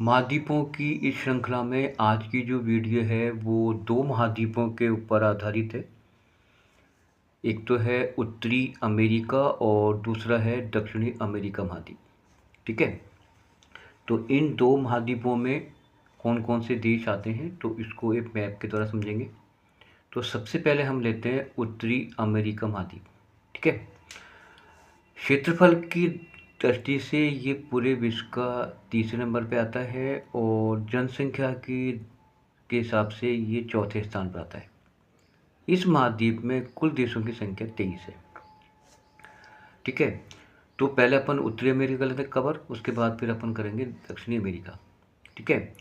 महाद्वीपों की इस श्रृंखला में आज की जो वीडियो है वो दो महाद्वीपों के ऊपर आधारित है। एक तो है उत्तरी अमेरिका और दूसरा है दक्षिणी अमेरिका महाद्वीप। ठीक है, तो इन दो महाद्वीपों में कौन कौन से देश आते हैं तो इसको एक मैप के द्वारा समझेंगे। तो सबसे पहले हम लेते हैं उत्तरी अमेरिका महाद्वीप। ठीक है, क्षेत्रफल की दृष्टि से ये पूरे विश्व का तीसरे नंबर पे आता है और जनसंख्या की के हिसाब से ये चौथे स्थान पर आता है। इस महाद्वीप में कुल देशों की संख्या 23 है। ठीक है, तो पहले अपन उत्तरी अमेरिका लेते हैं कवर, उसके बाद फिर अपन करेंगे दक्षिणी अमेरिका। ठीक है,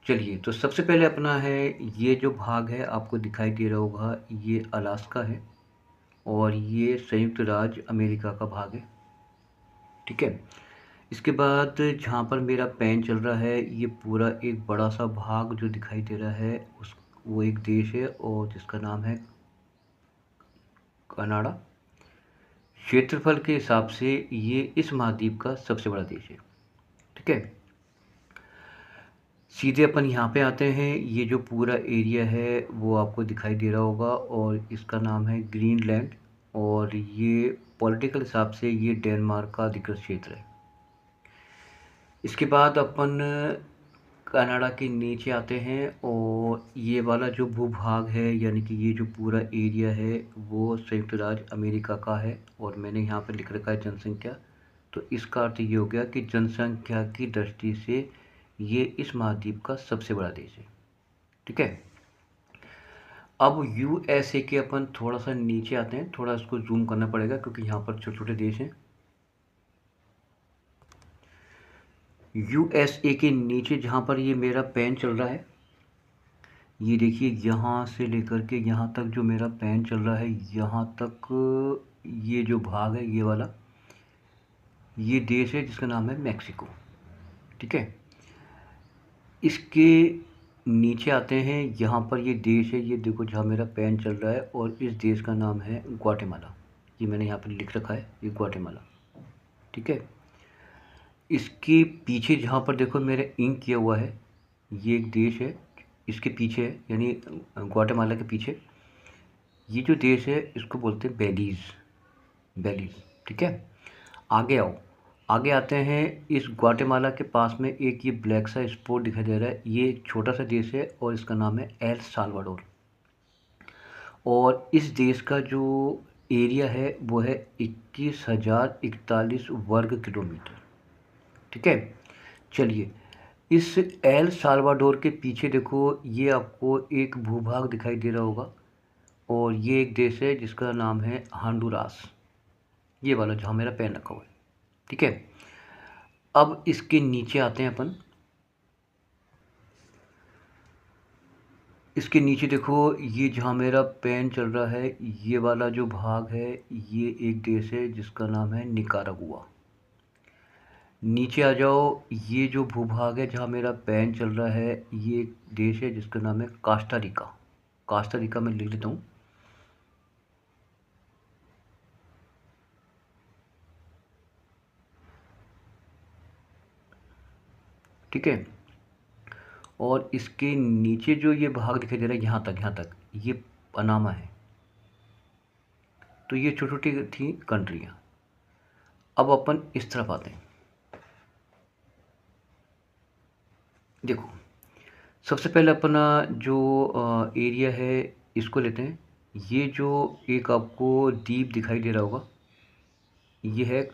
चलिए तो सबसे पहले अपना है ये जो भाग है आपको दिखाई दे रहा होगा, ये अलास्का है और ये संयुक्त राज्य अमेरिका का भाग है। ठीक है, इसके बाद जहाँ पर मेरा पेन चल रहा है ये पूरा एक बड़ा सा भाग जो दिखाई दे रहा है उस वो एक देश है और जिसका नाम है कनाडा। क्षेत्रफल के हिसाब से ये इस महाद्वीप का सबसे बड़ा देश है। ठीक है, सीधे अपन यहाँ पे आते हैं। ये जो पूरा एरिया है वो आपको दिखाई दे रहा होगा और इसका नाम है ग्रीनलैंड और ये पॉलिटिकल हिसाब से ये डेनमार्क का अधिकृत क्षेत्र है। इसके बाद अपन कनाडा के नीचे आते हैं और ये वाला जो भूभाग है यानी कि ये जो पूरा एरिया है वो संयुक्त राज्य अमेरिका का है और मैंने यहाँ पर लिख रखा है जनसंख्या। तो इसका अर्थ ये हो गया कि जनसंख्या की दृष्टि से ये इस महाद्वीप का सबसे बड़ा देश है। ठीक है, अब यूएसए के अपन थोड़ा सा नीचे आते हैं, थोड़ा इसको जूम करना पड़ेगा क्योंकि यहाँ पर छोटे छोटे देश हैं। यूएसए के नीचे जहाँ पर ये मेरा पेन चल रहा है, ये देखिए यहाँ से लेकर के यहाँ तक जो मेरा पेन चल रहा है यहाँ तक ये जो भाग है ये वाला ये देश है जिसका नाम है मैक्सिको। ठीक है, इसके नीचे आते हैं, यहाँ पर ये देश है, ये देखो जहाँ मेरा पेन चल रहा है और इस देश का नाम है ग्वाटेमाला। ये मैंने यहाँ पर लिख रखा है, ये ग्वाटेमाला। ठीक है, इसके पीछे जहाँ पर देखो मेरे इंक किया हुआ है ये एक देश है, इसके पीछे है यानी ग्वाटेमाला के पीछे ये जो देश है इसको बोलते हैं बेलीज़। बेलीज़। ठीक है, आगे आओ, आगे आते हैं। इस ग्वाटेमाला के पास में एक ये ब्लैक सा स्पॉट दिखाई दे रहा है, ये एक छोटा सा देश है और इसका नाम है एल साल्वाडोर। और इस देश का जो एरिया है वो है 21,041 वर्ग किलोमीटर। ठीक है, चलिए इस एल साल्वाडोर के पीछे देखो ये आपको एक भूभाग दिखाई दे रहा होगा और ये एक देश है जिसका नाम है होंडुरास, ये वाला जहाँ मेरा पेन रखा हुआ है। ठीक है, अब इसके नीचे आते हैं अपन। इसके नीचे देखो ये जहाँ मेरा पेन चल रहा है ये वाला जो भाग है ये एक देश है जिसका नाम है निकारागुआ। नीचे आ जाओ, ये जो भूभाग है जहाँ मेरा पेन चल रहा है ये एक देश है जिसका नाम है कास्टा रिका। कास्टा रिका मैं लिख लेता हूँ। ठीक है, और इसके नीचे जो ये भाग दिखाई दे रहा है यहाँ तक ये पनामा है। तो ये छोटी छोटी थी कंट्रियाँ। अब अपन इस तरफ आते हैं। देखो सबसे पहले अपना जो एरिया है इसको लेते हैं। ये जो एक आपको द्वीप दिखाई दे रहा होगा ये है ना,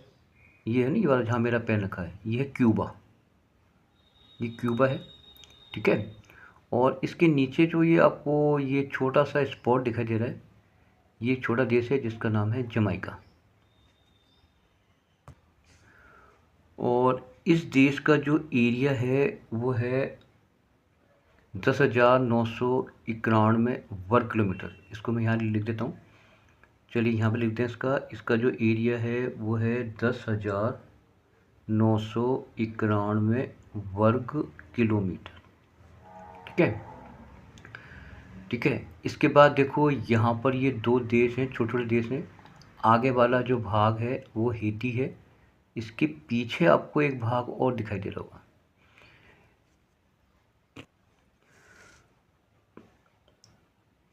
ये वाला जहाँ मेरा पेन रखा है ये है क्यूबा। ये क्यूबा है। ठीक है, और इसके नीचे जो ये आपको ये छोटा सा स्पॉट दिखाई दे रहा है ये एक छोटा देश है जिसका नाम है जमाइका। और इस देश का जो एरिया है वो है 10,991 वर्ग किलोमीटर। इसको मैं यहाँ लिख देता हूँ। चलिए यहाँ पे लिखते हैं इसका जो एरिया है वो है 10,991 वर्ग किलोमीटर। ठीक है, ठीक है, इसके बाद देखो यहाँ पर ये दो देश हैं, छोटे छोटे देश हैं। आगे वाला जो भाग है वो हैती है, इसके पीछे आपको एक भाग और दिखाई दे रहा होगा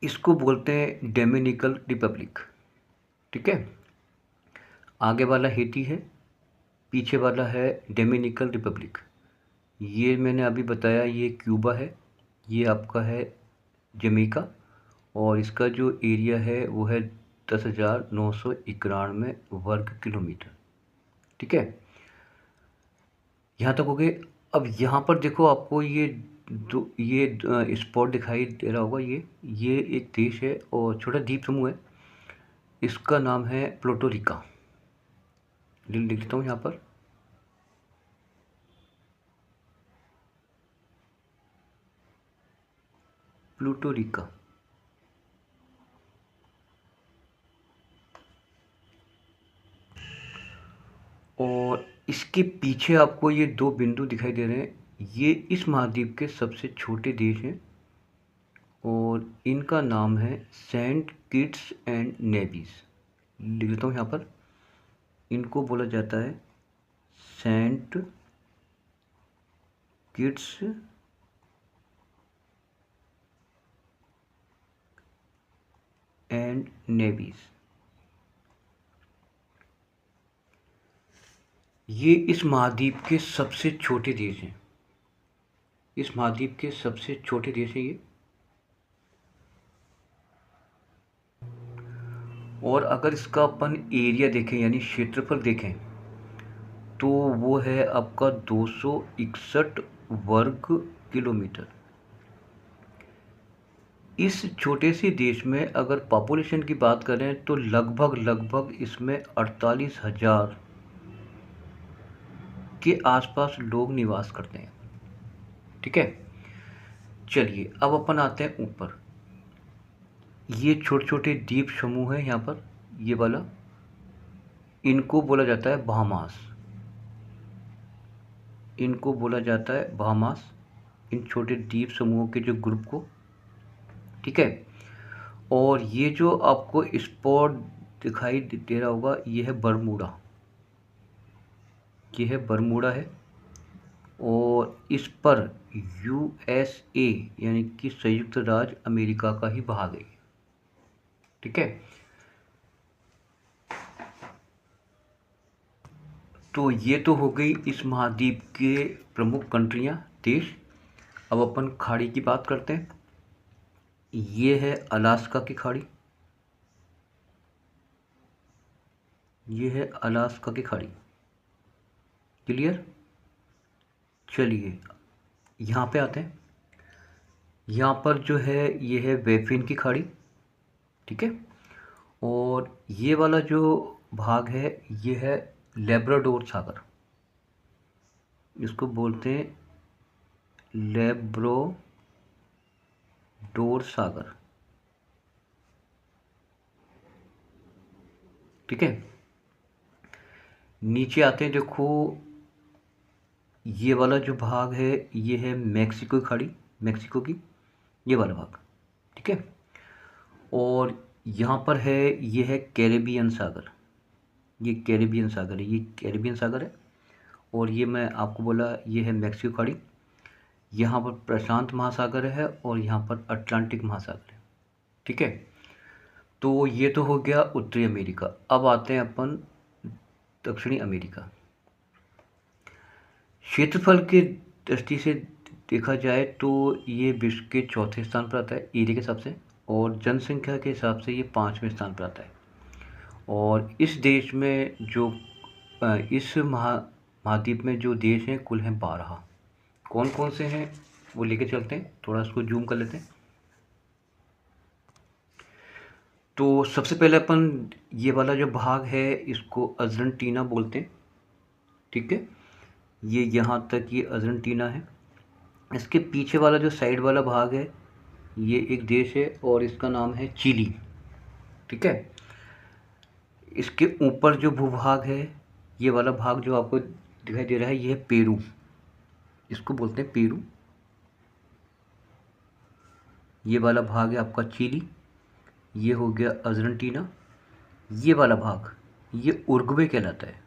इसको बोलते हैं डोमिनिकन रिपब्लिक। ठीक है, आगे वाला हेती है, पीछे वाला है डोमिनिकन रिपब्लिक। ये मैंने अभी बताया, ये क्यूबा है, ये आपका है जमैका, और इसका जो एरिया है वो है 10,991 वर्ग किलोमीटर। ठीक है, यहाँ तक हो गए। अब यहाँ पर देखो, आपको ये स्पॉट दिखाई दे रहा होगा। ये एक देश है और छोटा द्वीप समूह है, इसका नाम है प्लूटोरिका। लिखता हूँ यहाँ पर, प्लूटोरिका। और इसके पीछे आपको ये दो बिंदु दिखाई दे रहे हैं, ये इस महाद्वीप के सबसे छोटे देश हैं और इनका नाम है सेंट किट्स एंड नेविस। लिख लेता हूँ यहाँ पर, इनको बोला जाता है सेंट किट्स एंड नेविस। ये इस महाद्वीप के सबसे छोटे देश हैं, इस महाद्वीप के सबसे छोटे देश हैं ये। और अगर इसका अपन एरिया देखें यानी क्षेत्रफल देखें तो वो है आपका 261 वर्ग किलोमीटर। इस छोटे से देश में अगर पॉपुलेशन की बात करें तो लगभग इसमें 48,000 के आसपास लोग निवास करते हैं। ठीक है, चलिए अब अपन आते हैं ऊपर। ये छोटे छोटे द्वीप समूह हैं यहाँ पर, ये वाला, इनको बोला जाता है बहामास। इनको बोला जाता है बहामास, इन छोटे द्वीप समूहों के जो ग्रुप को। ठीक है, और ये जो आपको स्पॉट दिखाई दे रहा होगा, ये है बरमूडा। ये है बरमूडा है, और इस पर यूएसए यानी कि संयुक्त राज्य अमेरिका का ही भाग है। ठीक है, तो ये तो हो गई इस महाद्वीप के प्रमुख कंट्रियां, देश। अब अपन खाड़ी की बात करते हैं। ये है अलास्का की खाड़ी, ये है अलास्का की खाड़ी। क्लियर, चलिए यहाँ पे आते हैं। यहाँ पर जो है ये है बेफिन की खाड़ी। ठीक है, और ये वाला जो भाग है ये है लेब्राडोर सागर, इसको बोलते हैं लेब्राडोर सागर। ठीक है, नीचे आते हैं, देखो ये वाला जो भाग है ये है मैक्सिको की खाड़ी, मैक्सिको की ये वाला भाग। ठीक है, और यहाँ पर है ये है कैरेबियन सागर, ये कैरेबियन सागर है, ये कैरेबियन सागर है। और ये मैं आपको बोला ये है मैक्सिको खाड़ी। यहाँ पर प्रशांत महासागर है और यहाँ पर अटलांटिक महासागर है। ठीक है, तो ये तो हो गया उत्तरी अमेरिका। अब आते हैं अपन दक्षिणी अमेरिका। क्षेत्रफल के दृष्टि से देखा जाए तो ये विश्व के चौथे स्थान पर आता है एरिया के हिसाब से, और जनसंख्या के हिसाब से ये 5वें स्थान पर आता है। और इस देश में जो इस महाद्वीप में जो देश हैं कुल हैं 12। कौन कौन से हैं वो लेके चलते हैं, थोड़ा इसको जूम कर लेते हैं। तो सबसे पहले अपन ये वाला जो भाग है इसको अर्जेंटीना बोलते हैं। ठीक है, ये यहाँ तक ये अर्जेंटीना है। इसके पीछे वाला जो साइड वाला भाग है ये एक देश है और इसका नाम है चिली। ठीक है, इसके ऊपर जो भूभाग है ये वाला भाग जो आपको दिखाई दे रहा है ये है पेरू, इसको बोलते हैं पेरू। ये वाला भाग है आपका चिली, ये हो गया अर्जेंटीना। ये वाला भाग ये उरुग्वे कहलाता है।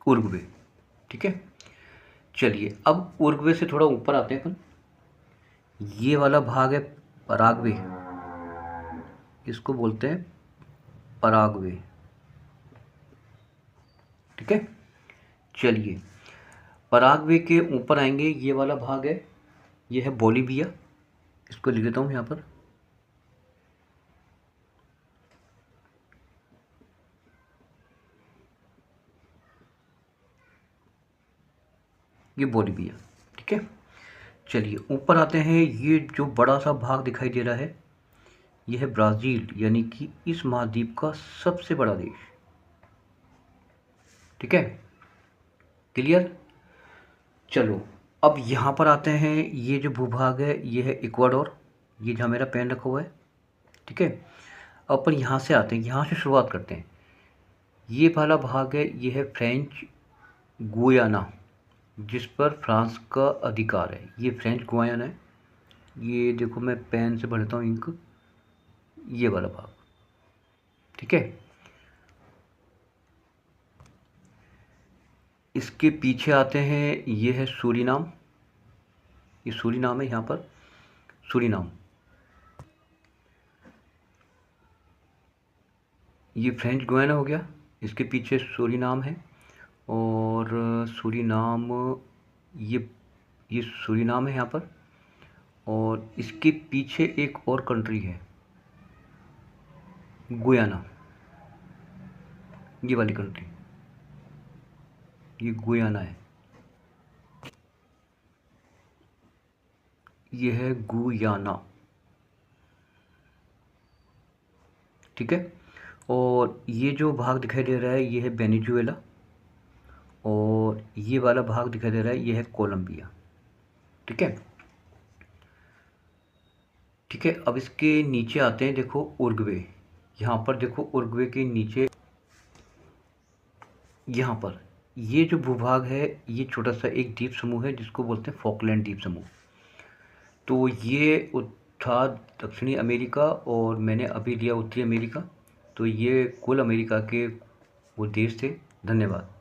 उरुग्वे। ठीक है, चलिए अब उरुग्वे से थोड़ा ऊपर आते हैं अपन। ये वाला भाग है पराग्वे, इसको बोलते हैं पराग्वे। ठीक है, चलिए पराग्वे के ऊपर आएंगे, ये वाला भाग है, ये है बोलीविया। इसको लिख देता हूँ यहाँ पर। ये बोलीविया। ठीक है, चलिए ऊपर आते हैं। ये जो बड़ा सा भाग दिखाई दे रहा है, ये है ब्राज़ील, यानी कि इस महाद्वीप का सबसे बड़ा देश। ठीक है, क्लियर। चलो अब यहाँ पर आते हैं। ये जो भूभाग है ये है इक्वाडोर, ये जहाँ मेरा पेन रखा हुआ है। ठीक है, अब अपन यहाँ से आते हैं, यहाँ से शुरुआत करते हैं। ये वाला भाग है, ये है फ्रेंच गुयाना, जिस पर फ्रांस का अधिकार है। ये फ्रेंच गुयाना है। ये देखो मैं पेन से भरता हूँ इंक, ये वाला भाग। ठीक है, इसके पीछे आते हैं, ये है सूरीनाम। ये सूरीनाम है, यहाँ पर सूरीनाम। ये फ्रेंच गुयाना हो गया, इसके पीछे सूरीनाम है। और सूरीनाम, ये सूरीनाम है यहाँ पर। और इसके पीछे एक और कंट्री है, गुयाना, ये वाली कंट्री, ये गुयाना है। ये है गुयाना। ठीक है, और ये जो भाग दिखाई दे रहा है ये है वेनेजुएला। और ये वाला भाग दिखाई दे रहा है ये है कोलंबिया। ठीक है, ठीक है। अब इसके नीचे आते हैं, देखो उरुग्वे। यहाँ पर देखो उरुग्वे के नीचे, यहाँ पर ये जो भूभाग है ये छोटा सा एक द्वीप समूह है जिसको बोलते हैं फॉकलैंड द्वीप समूह। तो ये था दक्षिणी अमेरिका और मैंने अभी लिया उत्तरी अमेरिका। तो ये कुल अमेरिका के वो देश थे। धन्यवाद।